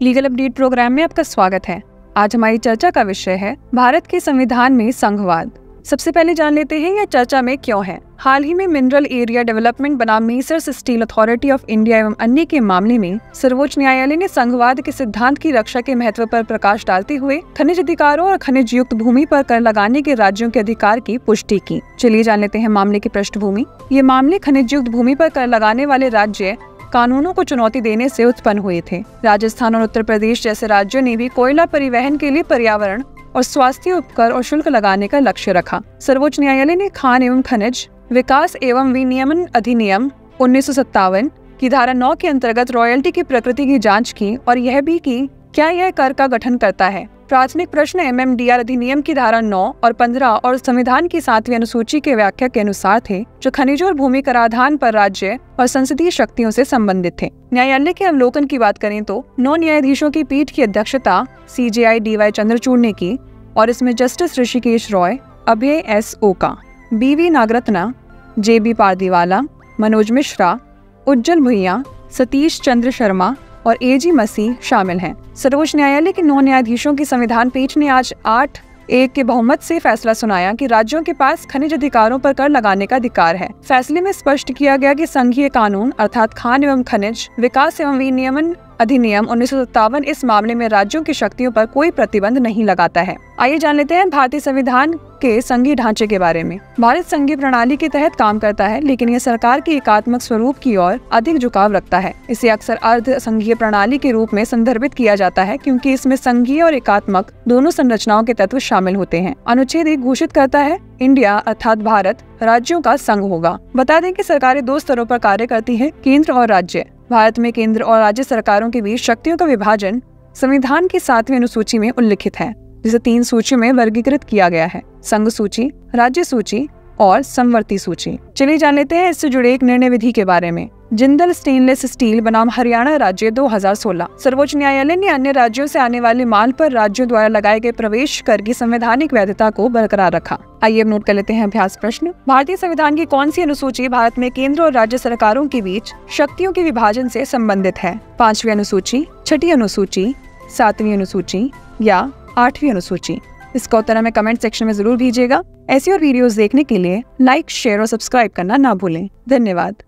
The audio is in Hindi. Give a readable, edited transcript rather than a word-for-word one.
लीगल अपडेट प्रोग्राम में आपका स्वागत है। आज हमारी चर्चा का विषय है भारत के संविधान में संघवाद। सबसे पहले जान लेते हैं यह चर्चा में क्यों है। हाल ही में मिनरल एरिया डेवलपमेंट बनाम messrs steel authority of India एवं अन्य के मामले में सर्वोच्च न्यायालय ने संघवाद के सिद्धांत की रक्षा के महत्व पर प्रकाश डालते हुए खनिज अधिकारों और खनिज युक्त भूमि पर कर लगाने के राज्यों के अधिकार की पुष्टि की। चलिए जान लेते हैं मामले की पृष्ठभूमि। ये मामले खनिज युक्त भूमि पर कर लगाने वाले राज्य कानूनों को चुनौती देने से उत्पन्न हुए थे। राजस्थान और उत्तर प्रदेश जैसे राज्यों ने भी कोयला परिवहन के लिए पर्यावरण और स्वास्थ्य उपकर और शुल्क लगाने का लक्ष्य रखा। सर्वोच्च न्यायालय ने खान एवं खनिज विकास एवं विनियमन अधिनियम 1957 की धारा 9 के अंतर्गत रॉयल्टी की प्रकृति की जांच की और यह भी कि क्या यह कर का गठन करता है। प्राथमिक प्रश्न MMDR अधिनियम की धारा 9 और 15 और संविधान की 7वीं अनुसूची के व्याख्या के अनुसार थे, जो खनिजों और भूमि कराधान पर राज्य और संसदीय शक्तियों से संबंधित थे। न्यायालय के अवलोकन की बात करें तो 9 न्यायाधीशों की पीठ की अध्यक्षता CJI DY चंद्रचूड़ ने की और इसमें जस्टिस ऋषिकेश रॉय, अभय S ओका, BV नागरत्ना, JB पारदीवाला, मनोज मिश्रा, उज्जवल भुइयां, सतीश चंद्र शर्मा और AG मसीह शामिल हैं। सर्वोच्च न्यायालय के 9 न्यायाधीशों की संविधान पीठ ने आज 8-1 के बहुमत से फैसला सुनाया कि राज्यों के पास खनिज अधिकारों पर कर लगाने का अधिकार है। फैसले में स्पष्ट किया गया कि संघीय कानून अर्थात खान एवं खनिज विकास एवं विनियमन अधिनियम 1957 इस मामले में राज्यों की शक्तियों पर कोई प्रतिबंध नहीं लगाता है। आइए जान लेते हैं भारतीय संविधान के संघीय ढांचे के बारे में। भारत संघीय प्रणाली के तहत काम करता है, लेकिन यह सरकार के एकात्मक स्वरूप की ओर अधिक झुकाव रखता है। इसे अक्सर अर्ध संघीय प्रणाली के रूप में संदर्भित किया जाता है, क्योंकि इसमें संघीय और एकात्मक दोनों संरचनाओं के तत्व शामिल होते हैं। अनुच्छेद 1 घोषित करता है इंडिया अर्थात भारत राज्यों का संघ होगा। बता दें कि सरकारें 2 स्तरों पर कार्य करती है, केंद्र और राज्य। भारत में केंद्र और राज्य सरकारों के बीच शक्तियों का विभाजन संविधान की 7वीं अनुसूची में उल्लिखित है, जिसे 3 सूचियों में वर्गीकृत किया गया है: संघ सूची, राज्य सूची और समवर्ती सूची। चलिए जान लेते हैं इससे जुड़े एक निर्णय विधि के बारे में। जिंदल स्टेनलेस स्टील बनाम हरियाणा राज्य 2016। सर्वोच्च न्यायालय ने अन्य राज्यों से आने वाले माल पर राज्यों द्वारा लगाए गए प्रवेश कर की संवैधानिक वैधता को बरकरार रखा। आइए अब नोट कर लेते हैं अभ्यास प्रश्न। भारतीय संविधान की कौन सी अनुसूची भारत में केंद्र और राज्य सरकारों के बीच शक्तियों के विभाजन से संबंधित है? 5वीं अनुसूची, 6ठी अनुसूची, 7वीं अनुसूची या 8वीं अनुसूची? इसका उत्तर हमें कमेंट सेक्शन में जरूर दीजिएगा। ऐसी और वीडियोस देखने के लिए लाइक, शेयर और सब्सक्राइब करना ना भूलें। धन्यवाद।